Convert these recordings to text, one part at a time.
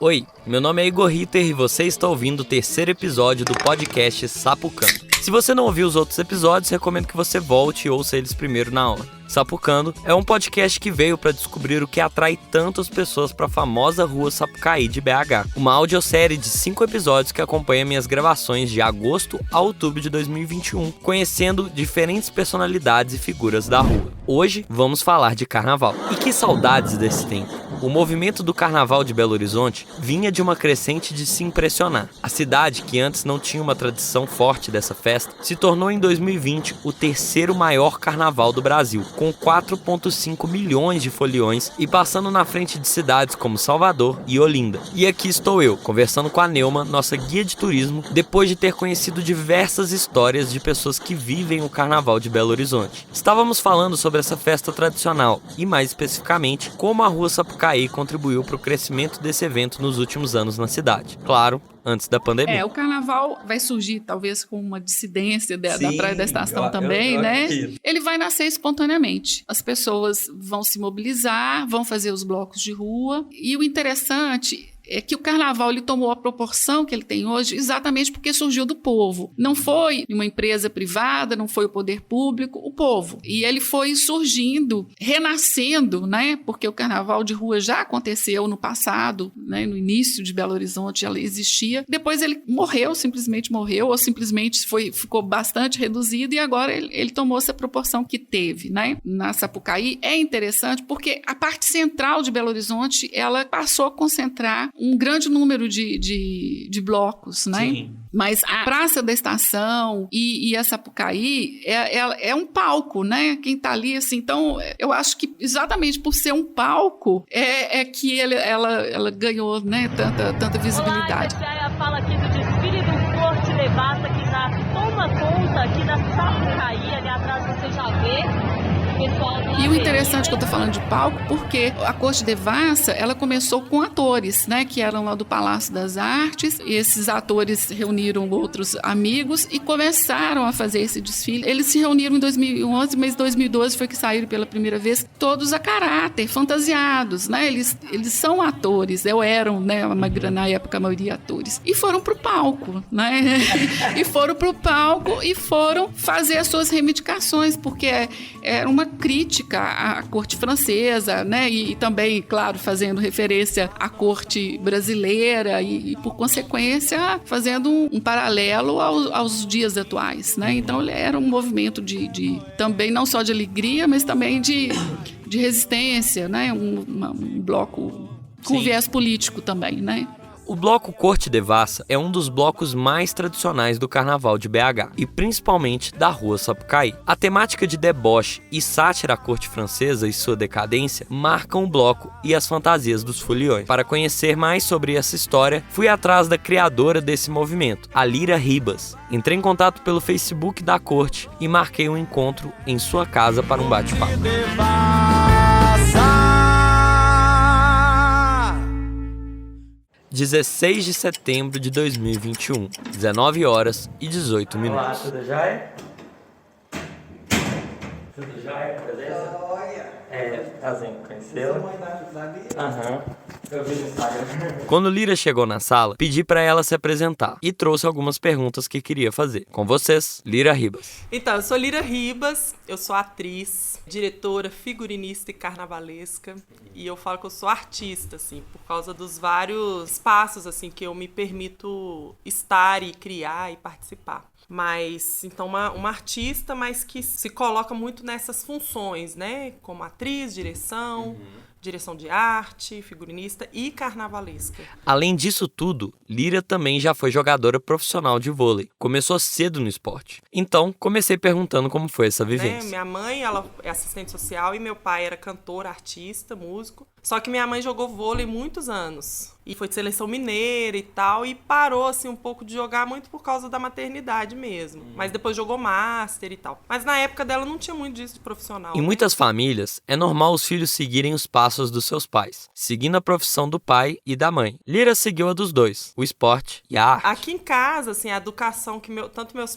Oi, meu nome é Igor Ritter e você está ouvindo o terceiro episódio do podcast Sapucando. Se você não ouviu os outros episódios, recomendo que você volte e ouça eles primeiro na hora. Sapucando é um podcast que veio para descobrir o que atrai tantas pessoas para a famosa rua Sapucaí de BH. Uma audiosérie de 5 episódios que acompanha minhas gravações de agosto a outubro de 2021, conhecendo diferentes personalidades e figuras da rua. Hoje vamos falar de carnaval. E que saudades desse tempo! O movimento do Carnaval de Belo Horizonte vinha de uma crescente de se impressionar. A cidade, que antes não tinha uma tradição forte dessa festa, se tornou em 2020 o terceiro maior carnaval do Brasil, com 4,5 milhões de foliões e passando na frente de cidades como Salvador e Olinda. E aqui estou eu, conversando com a Neuma, nossa guia de turismo, depois de ter conhecido diversas histórias de pessoas que vivem o Carnaval de Belo Horizonte. Estávamos falando sobre essa festa tradicional e, mais especificamente, como a Rua Sapucaí contribuiu para o crescimento desse evento nos últimos anos na cidade. Claro, antes da pandemia. O carnaval vai surgir talvez com uma dissidência da Praia da Estação também, né? Ele vai nascer espontaneamente. As pessoas vão se mobilizar, vão fazer os blocos de rua. E o interessante é que o carnaval ele tomou a proporção que ele tem hoje exatamente porque surgiu do povo. Não foi uma empresa privada, não foi o poder público, o povo. E ele foi surgindo, renascendo, né? Porque o carnaval de rua já aconteceu no passado, né? No início de Belo Horizonte ela existia. Depois ele morreu, simplesmente morreu, ou simplesmente ficou bastante reduzido e agora ele tomou essa proporção que teve, né? Na Sapucaí é interessante porque a parte central de Belo Horizonte ela passou a concentrar um grande número de blocos, né? Sim. Mas a Praça da Estação e a Sapucaí é um palco, né? Quem tá ali, assim, então eu acho que exatamente por ser um palco é que ela ganhou, né? Tanta visibilidade. Olá, a fala aqui do desfile do Corte Devassa que já toma conta aqui da Sapucaí, ali atrás você já vê. E o interessante que eu tô falando de palco, porque a Corte Devassa, ela começou com atores, né, que eram lá do Palácio das Artes, e esses atores reuniram outros amigos e começaram a fazer esse desfile. Eles se reuniram em 2011, mas em 2012 foi que saíram pela primeira vez, todos a caráter, fantasiados, né, eles são atores, eram, né, na época a maioria atores, e foram pro palco, né, e foram fazer as suas reivindicações, porque era uma crítica à corte francesa, né? E também, claro, fazendo referência à corte brasileira e por consequência, fazendo um paralelo aos dias atuais, né? Então, ele era um movimento também não só de alegria, mas também de resistência, né? Um bloco com viés político também, né? O bloco Corte Devassa é um dos blocos mais tradicionais do Carnaval de BH, e principalmente da Rua Sapucaí. A temática de deboche e sátira à corte francesa e sua decadência marcam o bloco e as fantasias dos foliões. Para conhecer mais sobre essa história, fui atrás da criadora desse movimento, a Lira Ribas. Entrei em contato pelo Facebook da corte e marquei um encontro em sua casa para um bate-papo. 16 de setembro de 2021, 19 horas e 18 minutos. Olá, tudo jóia? Tudo jóia? Beleza? Prazer em conhecê-la. Aham. Eu vi no Instagram. Quando Lira chegou na sala, pedi para ela se apresentar e trouxe algumas perguntas que queria fazer. Com vocês, Lira Ribas. Então, eu sou Lira Ribas, eu sou atriz, diretora, figurinista e carnavalesca. E eu falo que eu sou artista, assim, por causa dos vários espaços, assim, que eu me permito estar e criar e participar. Mas, então, uma artista, mas que se coloca muito nessas funções, né? Como atriz, direção de arte, figurinista e carnavalesca. Além disso tudo, Lira também já foi jogadora profissional de vôlei. Começou cedo no esporte. Então, comecei perguntando como foi essa vivência. Minha mãe, ela é assistente social e meu pai era cantor, artista, músico. Só que minha mãe jogou vôlei muitos anos. E foi de seleção mineira e tal. E parou, assim, um pouco de jogar muito por causa da maternidade mesmo. Mas depois jogou master e tal. Mas na época dela não tinha muito disso de profissional. Em muitas famílias, é normal os filhos seguirem os passos dos seus pais, seguindo a profissão do pai e da mãe. Lira seguiu a dos dois, o esporte e a arte. Aqui em casa, assim, a educação que tanto meu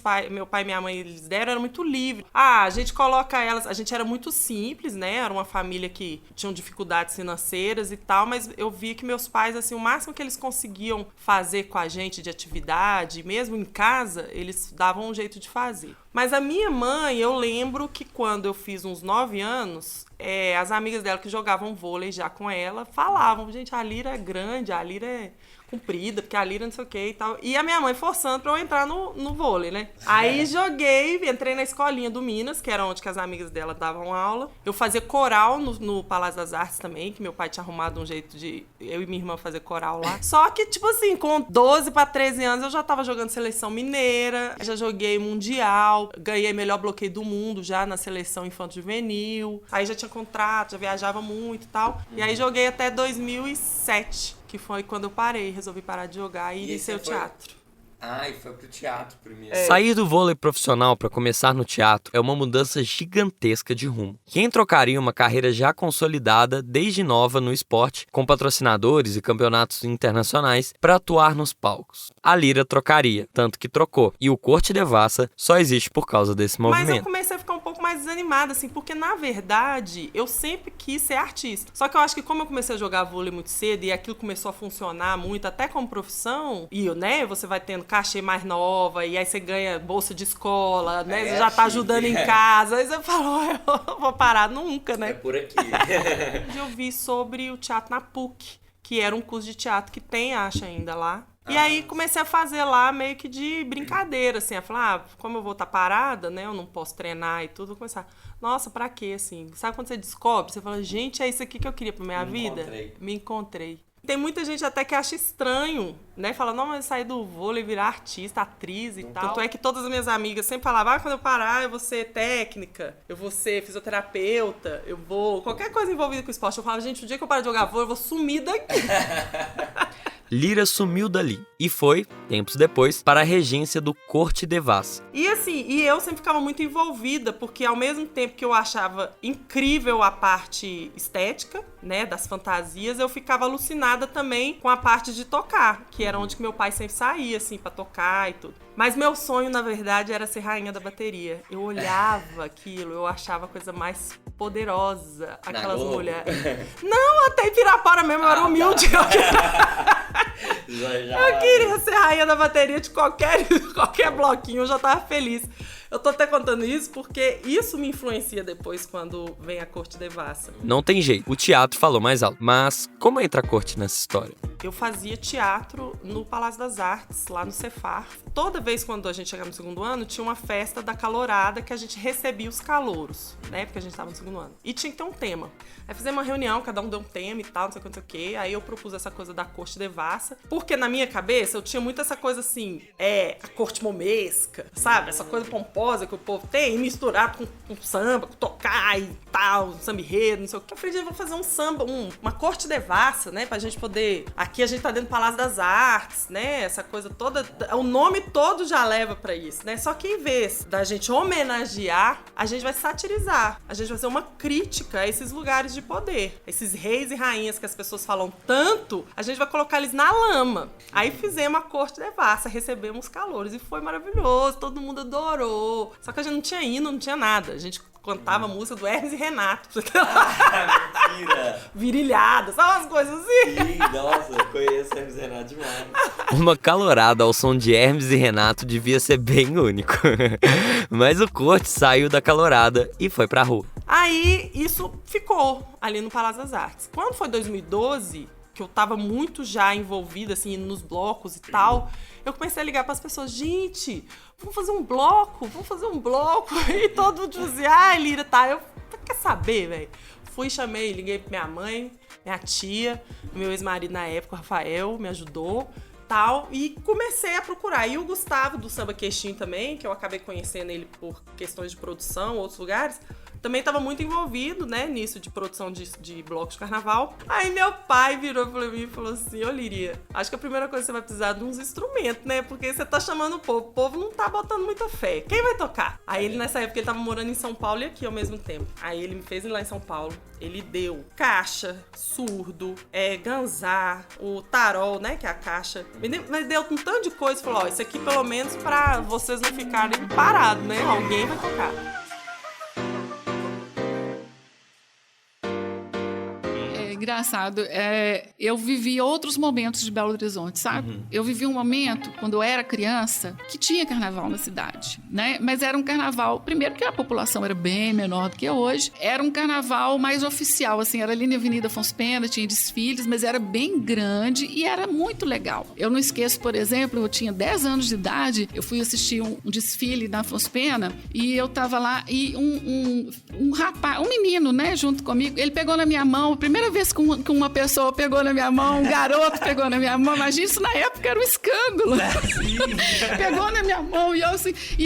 pai e minha mãe eles deram era muito livre. A gente coloca elas... A gente era muito simples, né? Era uma família que tinha dificuldades financeiras financeiras e tal, mas eu vi que meus pais, assim, o máximo que eles conseguiam fazer com a gente de atividade, mesmo em casa, eles davam um jeito de fazer. Mas a minha mãe, eu lembro que quando eu fiz uns 9 anos, as amigas dela que jogavam vôlei já com ela, falavam, gente, a Lira é grande, a Lira é comprida, porque a Lira não sei o que e tal. E a minha mãe forçando pra eu entrar no vôlei, né? Aí entrei na escolinha do Minas, que era onde que as amigas dela davam aula. Eu fazia coral no Palácio das Artes também, que meu pai tinha arrumado um jeito de eu e minha irmã fazer coral lá. Só que, tipo assim, com 12 pra 13 anos, eu já tava jogando seleção mineira, já joguei mundial, ganhei melhor bloqueio do mundo já na seleção infanto-juvenil. Aí já tinha contrato, já viajava muito e tal. E aí joguei até 2007. Que foi quando eu resolvi parar de jogar e iniciei o teatro. Ah, e foi pro teatro primeiro. Sair do vôlei profissional para começar no teatro é uma mudança gigantesca de rumo. Quem trocaria uma carreira já consolidada desde nova no esporte, com patrocinadores e campeonatos internacionais, para atuar nos palcos? A Lira trocaria, tanto que trocou. E o Corte Devassa só existe por causa desse movimento. Mas eu comecei a ficar um pouco mais desanimada, assim, porque na verdade eu sempre quis ser artista. Só que eu acho que como eu comecei a jogar vôlei muito cedo e aquilo começou a funcionar muito, até como profissão, e né, você vai tendo cachê mais nova, e aí você ganha bolsa de escola, né? Você já tá ajudando em casa. Aí você falou, eu vou parar nunca, né? É por aqui. Eu vi sobre o teatro na PUC, que era um curso de teatro que tem, acho ainda lá. E aí comecei a fazer lá meio que de brincadeira, assim. A falar, como eu vou estar parada, né? Eu não posso treinar e tudo. Vou começar, nossa, pra quê, assim? Sabe quando você descobre? Você fala, gente, é isso aqui que eu queria pra minha vida? Me encontrei. Tem muita gente até que acha estranho, né? Fala, não, mas sair do vôlei, virar artista, atriz e tal. Tanto é que todas as minhas amigas sempre falavam, quando eu parar, eu vou ser técnica, eu vou ser fisioterapeuta, eu vou... Qualquer coisa envolvida com esporte. Eu falava, gente, o dia que eu parar de jogar vôlei, eu vou sumir daqui. Lira sumiu dali e foi, tempos depois, para a regência do Corte Devassa. E assim, eu sempre ficava muito envolvida, porque ao mesmo tempo que eu achava incrível a parte estética, né, das fantasias, eu ficava alucinada também com a parte de tocar, que era onde que meu pai sempre saía, assim, pra tocar e tudo. Mas meu sonho, na verdade, era ser rainha da bateria. Eu olhava aquilo, eu achava a coisa mais poderosa, aquelas mulheres. Não, até em Pirapora mesmo, eu era humilde. Eu queria ser rainha da bateria de qualquer bloquinho, eu já tava feliz. Eu tô até contando isso porque isso me influencia depois quando vem a Corte Devassa. Não tem jeito, o teatro falou mais alto. Mas como entra a corte nessa história? Eu fazia teatro no Palácio das Artes, lá no Cefar. Toda vez quando a gente chegava no segundo ano, tinha uma festa da calorada que a gente recebia os calouros, né? Porque a gente tava no segundo ano. E tinha que ter um tema. Aí fizemos uma reunião, cada um deu um tema e tal, não sei o que. Aí eu propus essa coisa da Corte Devassa. Porque na minha cabeça eu tinha muito essa coisa assim, a corte momesca, sabe? Essa coisa pomposa que o povo tem, misturado com samba, com tocar e tal, samba enredo, não sei o que. Eu falei, gente, vou fazer um samba, uma Corte Devassa, né? Pra gente poder... Aqui a gente tá dentro do Palácio das Artes, né? Essa coisa toda... O nome todo já leva pra isso, né? Só que em vez da gente homenagear, a gente vai satirizar. A gente vai fazer uma crítica a esses lugares de poder. Esses reis e rainhas que as pessoas falam tanto, a gente vai colocar eles na lama. Aí fizemos a Corte Devassa, recebemos calouros e foi maravilhoso, todo mundo adorou. Só que a gente não tinha hino, não tinha nada. A gente cantava a música do Hermes e Renato. Mentira! Virilhada, sabe umas coisas assim? Sim, nossa, conheço Hermes e Renato demais. Uma calorada ao som de Hermes e Renato devia ser bem único. Mas o Corte saiu da calorada e foi pra rua. Aí isso ficou ali no Palácio das Artes. Quando foi 2012, que eu tava muito já envolvida, assim, nos blocos e tal, eu comecei a ligar pras pessoas, gente, vamos fazer um bloco. E todo mundo dizia, Lira, tá, eu, quer saber, velho? Fui, chamei, liguei pra minha mãe, minha tia, meu ex-marido na época, o Rafael, me ajudou, tal, e comecei a procurar. E o Gustavo, do Samba Queixinho também, que eu acabei conhecendo ele por questões de produção, outros lugares, também estava muito envolvido, né, nisso de produção de blocos de carnaval. Aí meu pai virou pra mim e falou assim, ô Liria, acho que a primeira coisa que você vai precisar de uns instrumentos, né, porque você tá chamando o povo não tá botando muita fé. Quem vai tocar? Aí ele, nessa época, ele tava morando em São Paulo e aqui ao mesmo tempo. Aí ele me fez ir lá em São Paulo. Ele deu caixa, surdo, ganzá, o tarol, né, que é a caixa. Mas deu um tanto de coisa. Falou, ó, isso aqui pelo menos pra vocês não ficarem parados, né, alguém vai tocar. engraçado. Eu vivi outros momentos de Belo Horizonte, sabe? Eu vivi um momento, quando eu era criança, que tinha carnaval na cidade, né? Mas era um carnaval, primeiro que a população era bem menor do que hoje, era um carnaval mais oficial, assim, era ali na Avenida Afonso Pena, tinha desfiles, mas era bem grande e era muito legal. Eu não esqueço, por exemplo, eu tinha 10 anos de idade, eu fui assistir um desfile na Afonso Pena e eu tava lá e um rapaz, um menino, né, junto comigo, ele pegou na minha mão, a primeira vez que uma pessoa pegou na minha mão, um garoto pegou na minha mão, imagina, isso na época era um escândalo. Pegou na minha mão e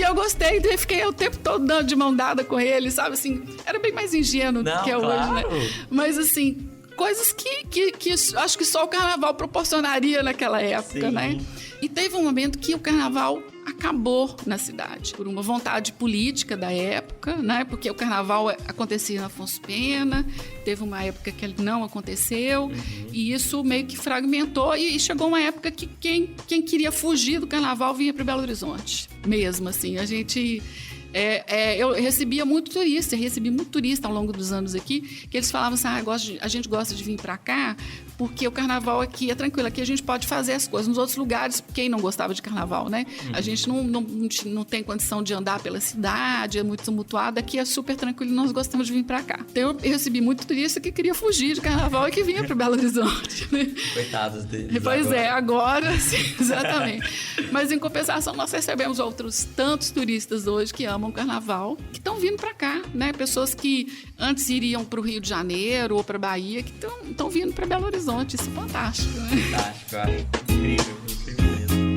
eu gostei, eu fiquei o tempo todo dando de mão dada com ele, sabe, assim, era bem mais ingênuo do que é hoje, né? Mas assim, coisas que acho que só o carnaval proporcionaria naquela época, sim, né? E teve um momento que o carnaval acabou na cidade, por uma vontade política da época, né? Porque o carnaval acontecia na Afonso Pena, teve uma época que ele não aconteceu, e isso meio que fragmentou, e chegou uma época que quem queria fugir do carnaval vinha para Belo Horizonte, mesmo assim. A gente... eu recebi muito turista ao longo dos anos aqui, que eles falavam assim, a gente gosta de vir para cá porque o carnaval aqui é tranquilo, aqui a gente pode fazer as coisas. Nos outros lugares, quem não gostava de carnaval, né? A gente não tem condição de andar pela cidade, é muito tumultuado, aqui é super tranquilo e nós gostamos de vir para cá. Então eu recebi muito turista que queria fugir de carnaval e que vinha para Belo Horizonte, né? Coitados deles. Pois agora sim, exatamente. Mas em compensação nós recebemos outros tantos turistas hoje que amam o carnaval, que estão vindo para cá, né? Pessoas que antes iriam para o Rio de Janeiro ou para Bahia, que estão vindo para Belo Horizonte. Isso é fantástico, né? Fantástico, eu acho incrível mesmo.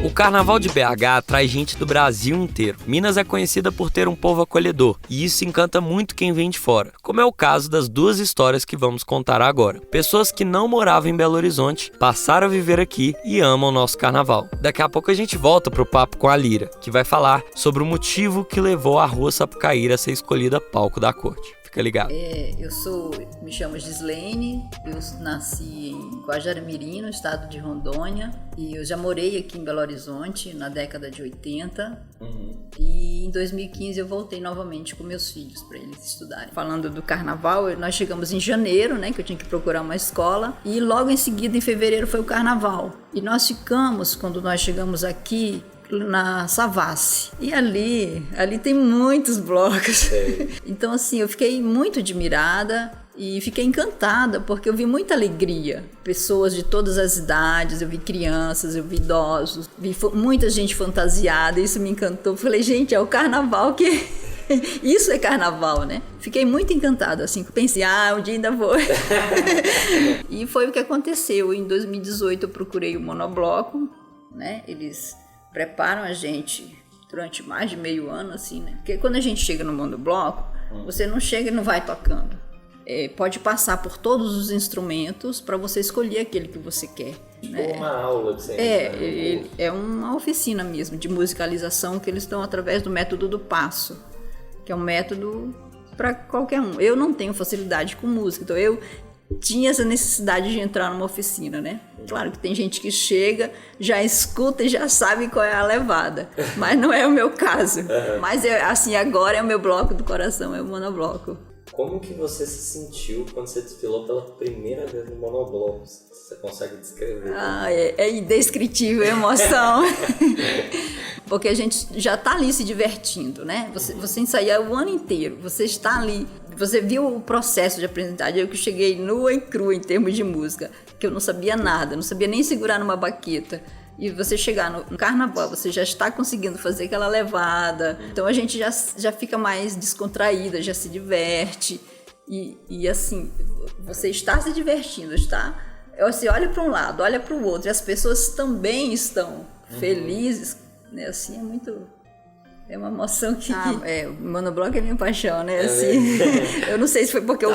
O Carnaval de BH atrai gente do Brasil inteiro. Minas é conhecida por ter um povo acolhedor, e isso encanta muito quem vem de fora, como é o caso das duas histórias que vamos contar agora. Pessoas que não moravam em Belo Horizonte passaram a viver aqui e amam o nosso carnaval. Daqui a pouco a gente volta pro papo com a Lira, que vai falar sobre o motivo que levou a Rua Sapucaí a ser escolhida palco da corte. Fica ligado. Me chamo Gislene, eu nasci em Guajaramirim, no estado de Rondônia, e eu já morei aqui em Belo Horizonte na década de 80, e em 2015 eu voltei novamente com meus filhos para eles estudarem. Falando do carnaval, nós chegamos em janeiro, né, que eu tinha que procurar uma escola, e logo em seguida, em fevereiro, foi o carnaval. E nós ficamos, quando nós chegamos aqui, na Savassi. E ali tem muitos blocos. Então, assim, eu fiquei muito admirada e fiquei encantada, porque eu vi muita alegria. Pessoas de todas as idades, eu vi crianças, eu vi idosos, vi muita gente fantasiada, isso me encantou. Falei, gente, é o carnaval que... Isso é carnaval, né? Fiquei muito encantada, assim, pensei, um dia ainda vou. E foi o que aconteceu. Em 2018 eu procurei o monobloco, né? Eles preparam a gente durante mais de meio ano, assim, né? Porque quando a gente chega no monobloco, você não chega e não vai tocando. Pode passar por todos os instrumentos para você escolher aquele que você quer. Né? Uma aula de é uma oficina mesmo de musicalização que eles dão através do método do passo, que é um método para qualquer um. Eu não tenho facilidade com música, então eu tinha essa necessidade de entrar numa oficina, né? Claro que tem gente que chega, já escuta e já sabe qual é a levada, mas não é o meu caso. Mas assim, agora é o meu bloco do coração, é o monobloco. Como que você se sentiu quando você desfilou pela primeira vez no monobloco? Você consegue descrever? É indescritível a emoção. Porque a gente já está ali se divertindo, né? Você ensaia o ano inteiro, você está ali, você viu o processo de aprendizagem. Eu que cheguei nua e crua em termos de música, que eu não sabia nada, não sabia nem segurar numa baqueta. E você chegar no carnaval, você já está conseguindo fazer aquela levada. Então a gente já fica mais descontraída, já se diverte. E assim, você está se divertindo, está... Você olha para um lado, olha para o outro, e as pessoas também estão felizes, né? Assim, é muito... É uma emoção que... o monobloco é minha paixão, né? Assim, eu não sei se foi porque eu...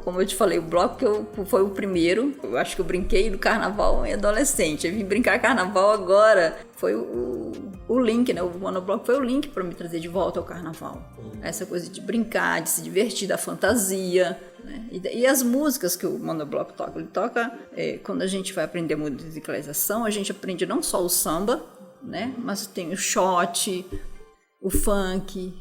Como eu te falei, o bloco foi o primeiro. Eu acho que eu brinquei no carnaval em adolescente. Eu vim brincar carnaval agora. Foi o link, né? O monobloco foi o link para me trazer de volta ao carnaval. Essa coisa de brincar, de se divertir, da fantasia, né? E as músicas que o monobloco toca. Ele toca, quando a gente vai aprender musicalização, a gente aprende não só o samba, né? Mas tem o shot, o funk,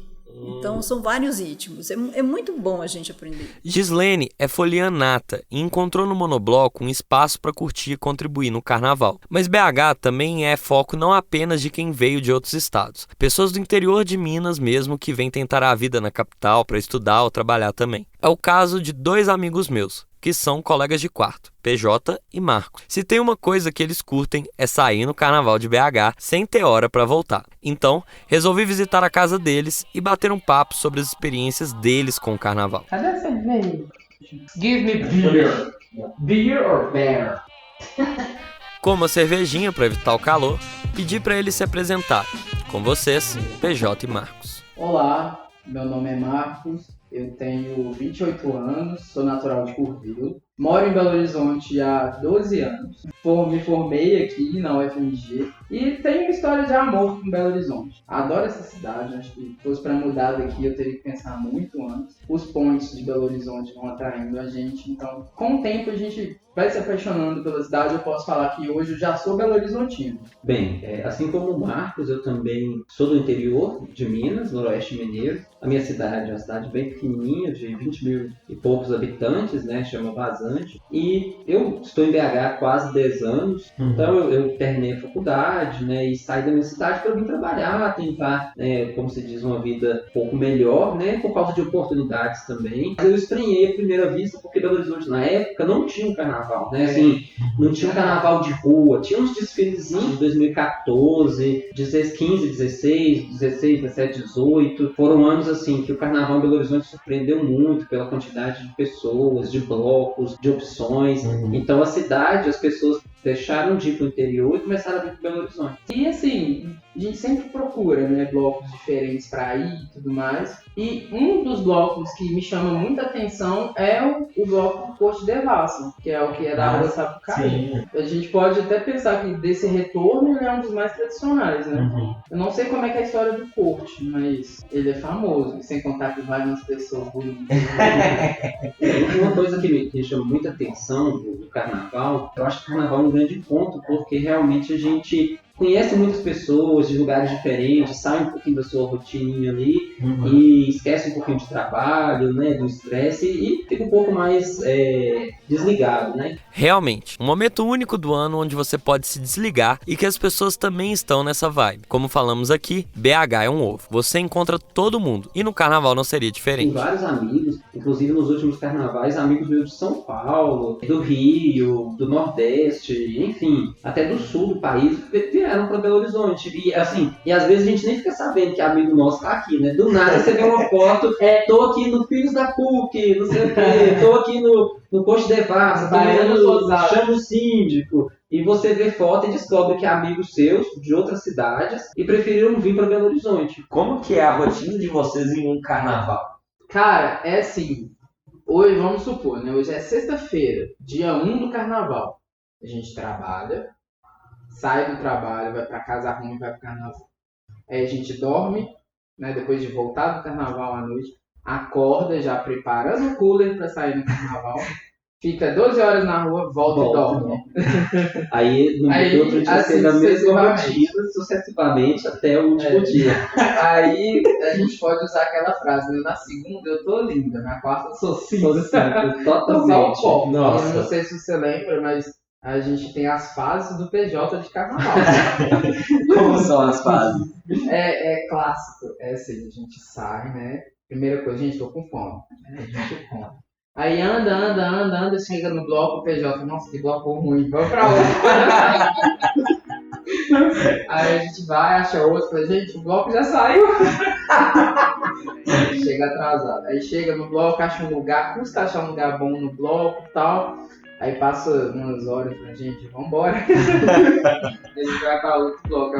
Então são vários ritmos, é muito bom a gente aprender. Gislene é folianata e encontrou no Monobloco um espaço para curtir e contribuir no carnaval. Mas BH também é foco não apenas de quem veio de outros estados. Pessoas do interior de Minas mesmo que vêm tentar a vida na capital para estudar ou trabalhar também. É o caso de 2 amigos meus, que são colegas de quarto, PJ e Marcos. Se tem uma coisa que eles curtem é sair no carnaval de BH sem ter hora para voltar. Então, resolvi visitar a casa deles e bater um papo sobre as experiências deles com o carnaval. Cadê a cerveja? Give me beer. Beer or bear? Com uma cervejinha para evitar o calor, pedi para eles se apresentarem. Com vocês, PJ e Marcos. Olá, meu nome é Marcos. Eu tenho 28 anos, sou natural de Curvelo, moro em Belo Horizonte há 12 anos, me formei aqui na UFMG e tenho uma história de amor com Belo Horizonte. Adoro essa cidade, acho que se fosse para mudar daqui eu teria que pensar muito antes. Os pontes de Belo Horizonte vão atraindo a gente, então com o tempo a gente vai se apaixonando pela cidade. Eu posso falar que hoje eu já sou Belo Horizontino. Bem, assim como o Marcos, eu também sou do interior de Minas, noroeste mineiro. A minha cidade é uma cidade bem pequenininha, de 20 mil e poucos habitantes, né, chama Vazante. E eu estou em BH há quase 10 anos, então eu terminei a faculdade, né, e saí da minha cidade para vir trabalhar, tentar, né, como se diz, uma vida um pouco melhor, né, por causa de oportunidades também. Eu estranhei à primeira vista porque Belo Horizonte na época não tinha um carnaval, né, assim, não tinha um carnaval de rua, tinha uns desfilezinhos de 2014, 15, 16, 17, 18, foram anos assim que o carnaval em Belo Horizonte surpreendeu muito pela quantidade de pessoas, de blocos, de opções. Então a cidade, as pessoas deixaram de ir para o interior e começaram a vir para Belo Horizonte. E assim, a gente sempre procura, né, blocos diferentes para ir e tudo mais. E um dos blocos que me chama muita atenção é o bloco do Corte Devassa, que é o que é da Rua Sapucaí. A gente pode até pensar que desse retorno ele é um dos mais tradicionais, né? Eu não sei como é que é a história do Corte, mas ele é famoso, sem contar que vai umas pessoas bonitas. Uma coisa que me chama muita atenção do carnaval, eu acho que o carnaval é um grande ponto, porque realmente a gente conhece muitas pessoas de lugares diferentes, sai um pouquinho da sua rotininha ali e esquece um pouquinho de trabalho, né, do estresse e fica um pouco mais desligado, né? Realmente, um momento único do ano onde você pode se desligar e que as pessoas também estão nessa vibe. Como falamos aqui, BH é um ovo. Você encontra todo mundo e no carnaval não seria diferente. Tem vários amigos, inclusive nos últimos carnavais, amigos meus de São Paulo, do Rio, do Nordeste, enfim, até do Sul do país, vieram para Belo Horizonte. E assim, e às vezes a gente nem fica sabendo que amigo nosso tá aqui, né? Do nada você vê uma foto, tô aqui no Filhos da PUC, não sei o quê, tô aqui no Corte Devassa, chama o síndico. E você vê foto e descobre que é amigos seus de outras cidades e preferiram vir para Belo Horizonte. Como que é a rotina de vocês em um carnaval? Cara, é assim, hoje, vamos supor, né? Hoje é sexta-feira, dia 1 do carnaval. A gente trabalha, sai do trabalho, vai pra casa, arruma e vai pro carnaval. Aí a gente dorme, né? Depois de voltar do carnaval à noite, acorda já preparando o cooler pra sair no carnaval. Fica 12 horas na rua, volta e dorme. Aí no outro dia assim, na mesma rotina, sucessivamente até o último dia. Aí a gente pode usar aquela frase, né? Na segunda eu tô linda, na quarta eu sou cinza. Totalmente. Nossa. Eu não sei se você lembra, mas a gente tem as fases do PJ de carnaval. Como são as fases? É clássico. É assim, a gente sai, né? Primeira coisa, gente, tô com fome. A gente come. Aí anda, chega no bloco, o PJ, nossa, que bloco ruim, vamos pra outro. Aí a gente vai, acha outro, fala, gente, o bloco já saiu. Chega atrasado. Aí chega no bloco, acha um lugar, custa achar um lugar bom no bloco e tal. Aí passa umas horas pra gente, vambora. A gente vai pra outro bloco.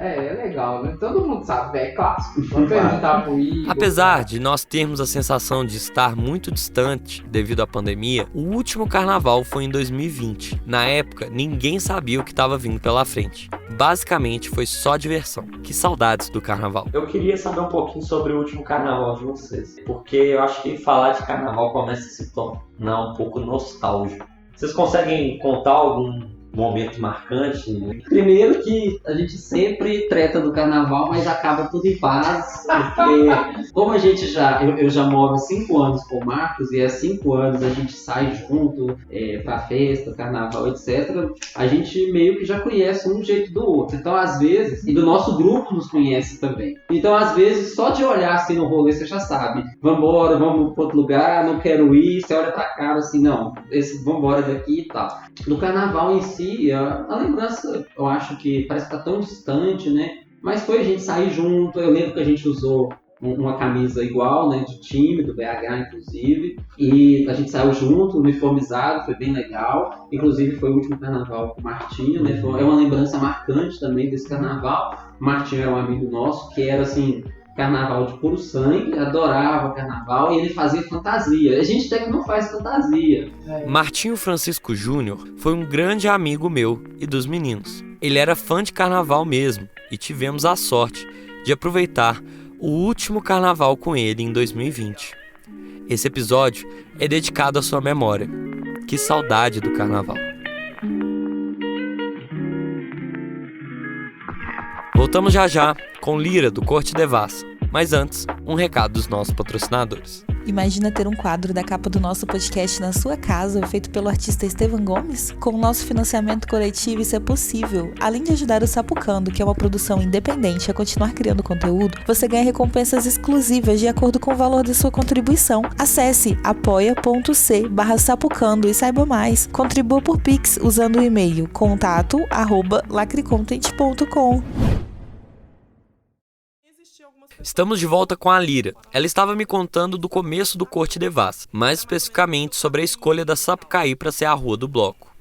É legal, né? Todo mundo sabe, é clássico. Vamos perguntar pro Igor. Apesar de nós termos a sensação de estar muito distante devido à pandemia, o último carnaval foi em 2020. Na época, ninguém sabia o que estava vindo pela frente. Basicamente, foi só diversão. Que saudades do carnaval. Eu queria saber um pouquinho sobre o último carnaval de vocês, porque eu acho que falar de carnaval começa a se tornar um pouco nostálgico. Vocês conseguem contar algum momento marcante. Primeiro que a gente sempre treta do carnaval, mas acaba tudo em paz, porque como a gente eu já moro há 5 anos com o Marcos, e há 5 anos a gente sai junto pra festa, carnaval, etc., a gente meio que já conhece um jeito do outro. Então, às vezes, e do nosso grupo nos conhece também. Então, às vezes, só de olhar assim no rolê, você já sabe, vambora, vamos para outro lugar, não quero ir, você olha pra cara assim, não, vambora daqui e tal. No carnaval em si, a lembrança, eu acho que parece que tá tão distante, né? Mas foi a gente sair junto. Eu lembro que a gente usou uma camisa igual, né? De time, do BH, inclusive. E a gente saiu junto, uniformizado, foi bem legal. Inclusive, foi o último carnaval com o Martinho, né? É uma lembrança marcante também desse carnaval. O Martinho era um amigo nosso que era, assim, carnaval de puro sangue, adorava carnaval, e ele fazia fantasia. A gente até que não faz fantasia. Martinho Francisco Júnior foi um grande amigo meu e dos meninos. Ele era fã de carnaval mesmo, e tivemos a sorte de aproveitar o último carnaval com ele em 2020. Esse episódio é dedicado à sua memória. Que saudade do carnaval. Voltamos já com Lira, do Corte Devassa. Mas antes, um recado dos nossos patrocinadores. Imagina ter um quadro da capa do nosso podcast na sua casa, feito pelo artista Estevam Gomes? Com o nosso financiamento coletivo, isso é possível. Além de ajudar o Sapucando, que é uma produção independente, a continuar criando conteúdo, você ganha recompensas exclusivas de acordo com o valor da sua contribuição. Acesse apoia.c/sapucando e saiba mais. Contribua por Pix usando o e-mail contato@lacrecontent.com. Estamos de volta com a Lira. Ela estava me contando do começo do Corte Devassa, mais especificamente sobre a escolha da Sapucaí para ser a rua do bloco.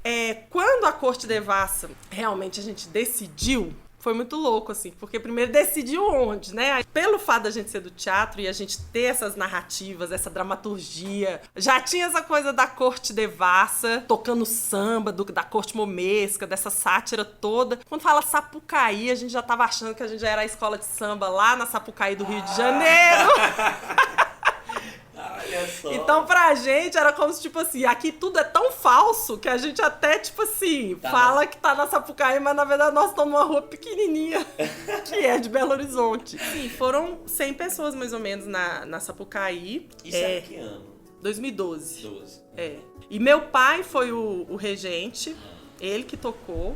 Quando a Corte Devassa realmente a gente decidiu, foi muito louco, assim, porque primeiro decidiu onde, né? Pelo fato da gente ser do teatro e a gente ter essas narrativas, essa dramaturgia, já tinha essa coisa da Corte Devassa, tocando samba, da Corte Momesca, dessa sátira toda. Quando fala Sapucaí, a gente já tava achando que a gente já era a escola de samba lá na Sapucaí do Rio de Janeiro. Olha só. Então, pra gente, era como se, tipo assim, aqui tudo é tão falso que a gente até, tipo assim, fala que tá na Sapucaí, mas na verdade nós estamos numa rua pequenininha, que é de Belo Horizonte. Sim, foram 100 pessoas, mais ou menos, na Sapucaí. Isso é que ano? 2012. E meu pai foi o regente, ele que tocou.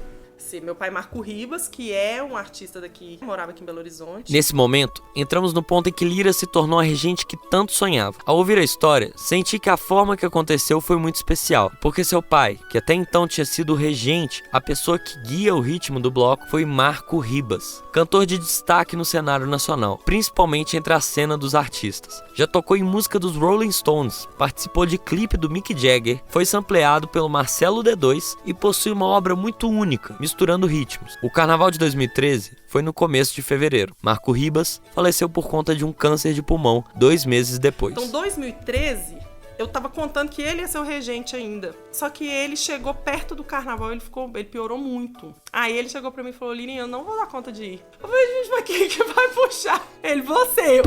Meu pai Marco Ribas, que é um artista daqui, morava aqui em Belo Horizonte. Nesse momento, entramos no ponto em que Lira se tornou a regente que tanto sonhava. Ao ouvir a história, senti que a forma que aconteceu foi muito especial, porque seu pai, que até então tinha sido o regente, a pessoa que guia o ritmo do bloco, foi Marco Ribas, cantor de destaque no cenário nacional, principalmente entre a cena dos artistas. Já tocou em música dos Rolling Stones, participou de clipe do Mick Jagger, foi sampleado pelo Marcelo D2 e possui uma obra muito única, misturando ritmos. O carnaval de 2013 foi no começo de fevereiro. Marco Ribas faleceu por conta de um câncer de pulmão 2 meses depois. Então, 2013, eu tava contando que ele ia ser o regente ainda. Só que ele chegou perto do carnaval, ele piorou muito. Aí ele chegou pra mim e falou: Lirinha, eu não vou dar conta de ir. Eu falei: gente, mas quem que vai puxar? Ele: você.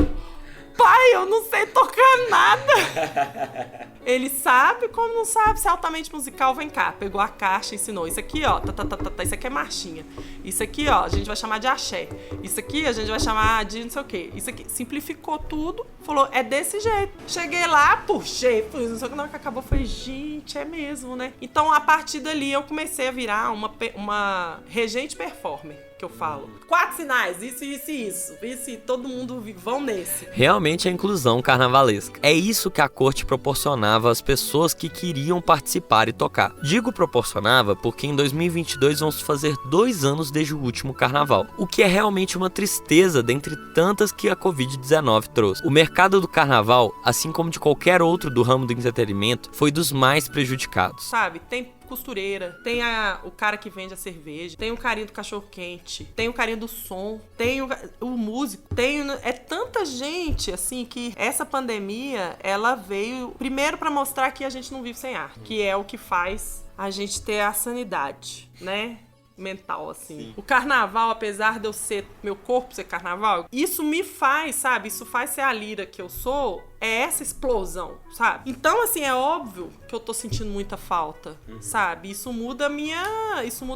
Pai, eu não sei tocar nada. Ele sabe, como não sabe, se é altamente musical, vem cá. Pegou a caixa, ensinou. Isso aqui, ó, isso aqui é marchinha. Isso aqui, ó, a gente vai chamar de axé. Isso aqui a gente vai chamar de não sei o quê. Isso aqui, simplificou tudo, falou, é desse jeito. Cheguei lá, puxei, não sei o que, na hora que acabou, foi, gente, é mesmo, né? Então, a partir dali, eu comecei a virar uma regente performer, que eu falo. 4 sinais, isso, e todo mundo vão nesse. Realmente a inclusão carnavalesca. É isso que a corte proporcionava às pessoas que queriam participar e tocar. Digo proporcionava porque em 2022 vamos fazer 2 anos desde o último carnaval, o que é realmente uma tristeza dentre tantas que a Covid-19 trouxe. O mercado do carnaval, assim como de qualquer outro do ramo do entretenimento, foi dos mais prejudicados. Sabe, tem costureira, tem o cara que vende a cerveja, tem o carinha do cachorro-quente, tem o carinha do som, tem o músico, é tanta gente, assim, que essa pandemia, ela veio primeiro pra mostrar que a gente não vive sem arte, que é o que faz a gente ter a sanidade, né? mental, assim. Sim. O carnaval, apesar de eu ser, meu corpo ser carnaval, isso me faz, sabe? Isso faz ser a Lira que eu sou, é essa explosão, sabe? Então, assim, é óbvio que eu tô sentindo muita falta, sabe? Isso muda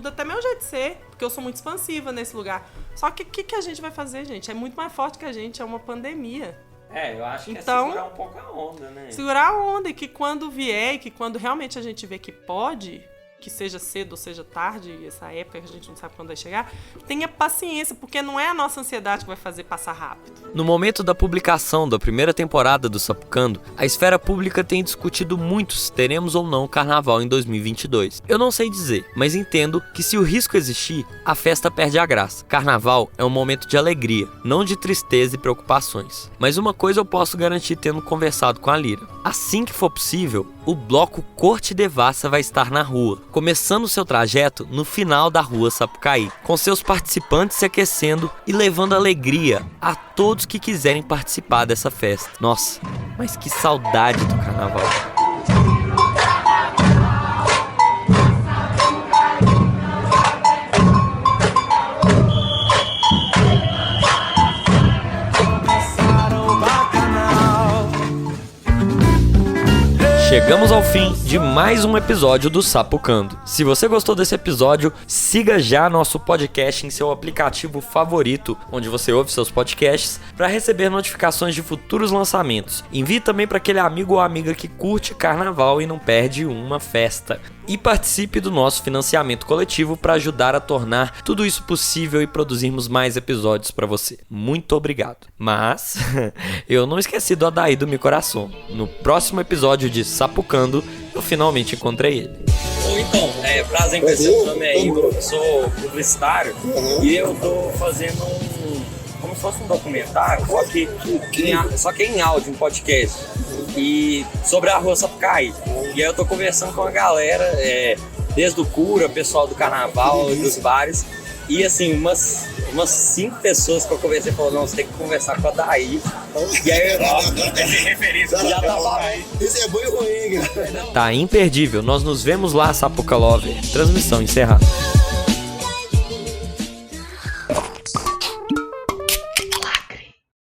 até meu jeito de ser, porque eu sou muito expansiva nesse lugar. Só que o que a gente vai fazer, gente? É muito mais forte que a gente, é uma pandemia. Eu acho que então, é segurar um pouco a onda, né? Segurar a onda e que quando vier, e que quando realmente a gente vê que pode, que seja cedo ou seja tarde, essa época que a gente não sabe quando vai chegar, tenha paciência, porque não é a nossa ansiedade que vai fazer passar rápido. No momento da publicação da primeira temporada do Sapucando, a esfera pública tem discutido muito se teremos ou não carnaval em 2022. Eu não sei dizer, mas entendo que se o risco existir, a festa perde a graça. Carnaval é um momento de alegria, não de tristeza e preocupações. Mas uma coisa eu posso garantir tendo conversado com a Lira. Assim que for possível, o bloco Corte Devassa vai estar na rua, começando seu trajeto no final da rua Sapucaí, com seus participantes se aquecendo e levando alegria a todos que quiserem participar dessa festa. Nossa, mas que saudade do carnaval! Chegamos ao fim de mais um episódio do Sapucando. Se você gostou desse episódio, siga já nosso podcast em seu aplicativo favorito, onde você ouve seus podcasts, para receber notificações de futuros lançamentos. Envie também para aquele amigo ou amiga que curte carnaval e não perde uma festa. E participe do nosso financiamento coletivo para ajudar a tornar tudo isso possível e produzirmos mais episódios para você. Muito obrigado. Mas eu não esqueci do Adair do meu coração. No próximo episódio de Sapucando, eu finalmente encontrei ele. Então, prazer em conhecer, meu nome é Igor, eu sou publicitário e eu tô fazendo como se fosse um documentário, só que em áudio, um podcast, e sobre a rua Sapucaí. E aí eu tô conversando com a galera, desde o Cura, pessoal do carnaval, dos bares, e assim, umas 5 pessoas que eu conversei falaram, não, você tem que conversar com a Daí. E aí referência já tá lá. Isso é bom e ruim, cara. Tá imperdível, nós nos vemos lá, Sapuca Lover. Transmissão encerrada.